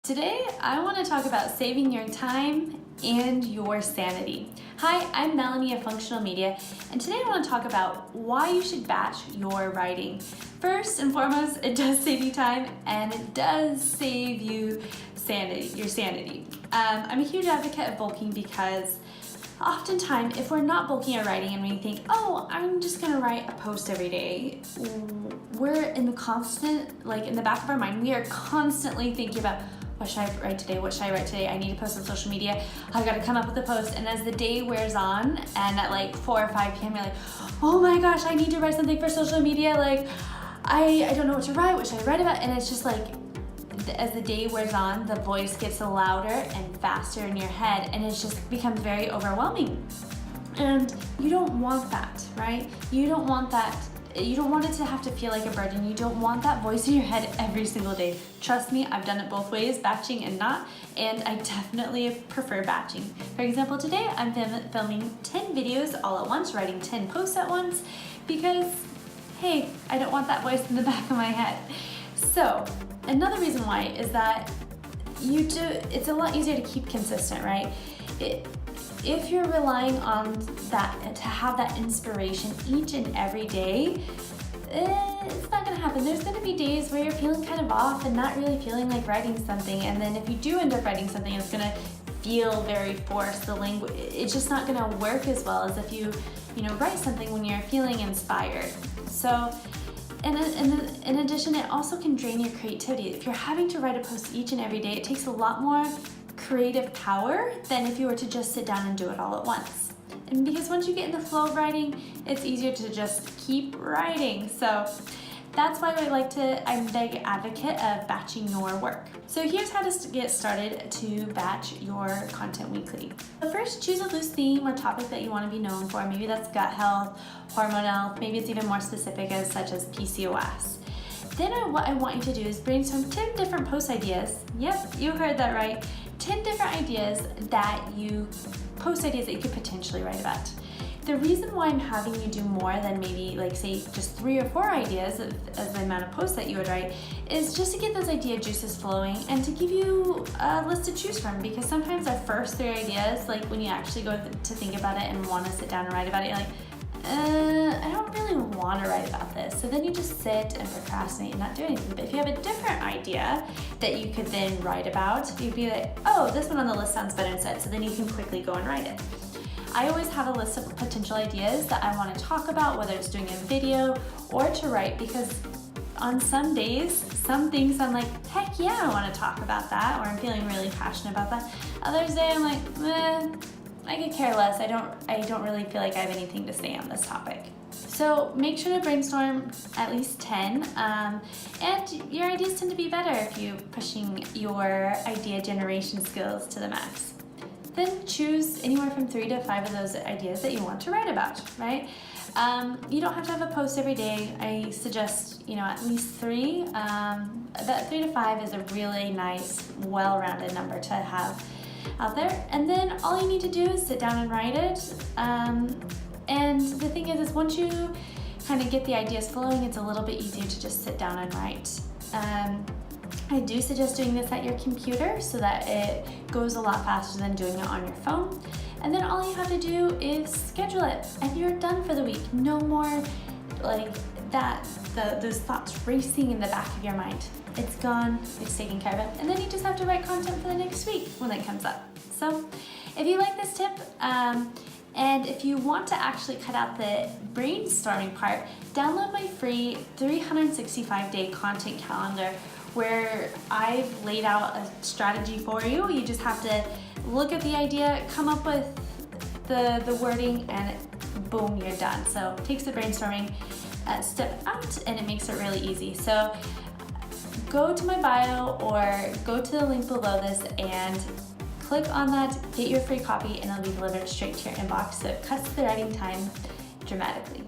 Today, I want to talk about saving your time and your sanity. Hi, I'm Melanie of Functional Media, and today I want to talk about why you should batch your writing. First and foremost, it does save you time and it does save you your sanity. I'm a huge advocate of bulking because oftentimes, if we're not bulking our writing and we think, oh, I'm just gonna write a post every day, we're in the in the back of our mind, we are constantly thinking about, what should I write today? What should I write today? I need to post on social media. I gotta come up with a post. And as the day wears on, and at like 4 or 5 p.m., you're like, oh my gosh, I need to write something for social media. Like, I don't know what to write. What should I write about? And it's just like, as the day wears on, the voice gets louder and faster in your head, and it just becomes very overwhelming. And you don't want that, right? You don't want that. You don't want it to have to feel like a burden. You don't want that voice in your head every single day. Trust me, I've done it both ways, batching and not, and I definitely prefer batching. For example, today I'm filming 10 videos all at once, writing 10 posts at once, because, hey, I don't want that voice in the back of my head. So, another reason why is that it's a lot easier to keep consistent, right? If you're relying on that to have that inspiration each and every day, it's not gonna happen. There's gonna be days where you're feeling kind of off and not really feeling like writing something, and then if you do end up writing something, it's gonna feel very forced. The language, it's just not gonna work as well as if you write something when you're feeling inspired. So, in addition, it also can drain your creativity. If you're having to write a post each and every day, it takes a lot more creative power than if you were to just sit down and do it all at once. And because once you get in the flow of writing, it's easier to just keep writing. So that's why I'm a big advocate of batching your work. So here's how to get started to batch your content weekly. So first, choose a loose theme or topic that you want to be known for. Maybe that's gut health, hormone health, maybe it's even more specific such as PCOS. Then what I want you to do is brainstorm 10 different post ideas. Yep, you heard that right. 10 different post ideas that you could potentially write about. The reason why I'm having you do more than maybe say just 3 or 4 ideas as the amount of posts that you would write is just to get those idea juices flowing and to give you a list to choose from, because sometimes our first 3 ideas, like when you actually go to think about it and want to sit down and write about it, you're like, I don't really want to write about this. So then you just sit and procrastinate and not do anything. But if you have a different idea that you could then write about, you'd be like, oh, this one on the list sounds better instead. So then you can quickly go and write it. I always have a list of potential ideas that I want to talk about, whether it's doing a video or to write, because on some days, some things I'm like, heck yeah, I want to talk about that, or I'm feeling really passionate about that. Others day I'm like, I could care less. I don't really feel like I have anything to say on this topic. So make sure to brainstorm at least 10, and your ideas tend to be better if you're pushing your idea generation skills to the max. Then choose anywhere from 3 to 5 of those ideas that you want to write about, right? You don't have to have a post every day. I suggest, at least 3. That 3 to 5 is a really nice, well-rounded number to have out there. And then all you need to do is sit down and write it. And the thing is once you kind of get the ideas flowing, it's a little bit easier to just sit down and write. I do suggest doing this at your computer so that it goes a lot faster than doing it on your phone. And then all you have to do is schedule it and you're done for the week. No more those thoughts racing in the back of your mind. It's gone, it's taken care of it. And then you just have to write content for the next week when it comes up. So if you like this tip, and if you want to actually cut out the brainstorming part, download my free 365-day content calendar where I've laid out a strategy for you. You just have to look at the idea, come up with the wording, and boom, you're done. So it takes the brainstorming step out and it makes it really easy. So go to my bio or go to the link below this and click on that, get your free copy, and it'll be delivered straight to your inbox. So it cuts the writing time dramatically.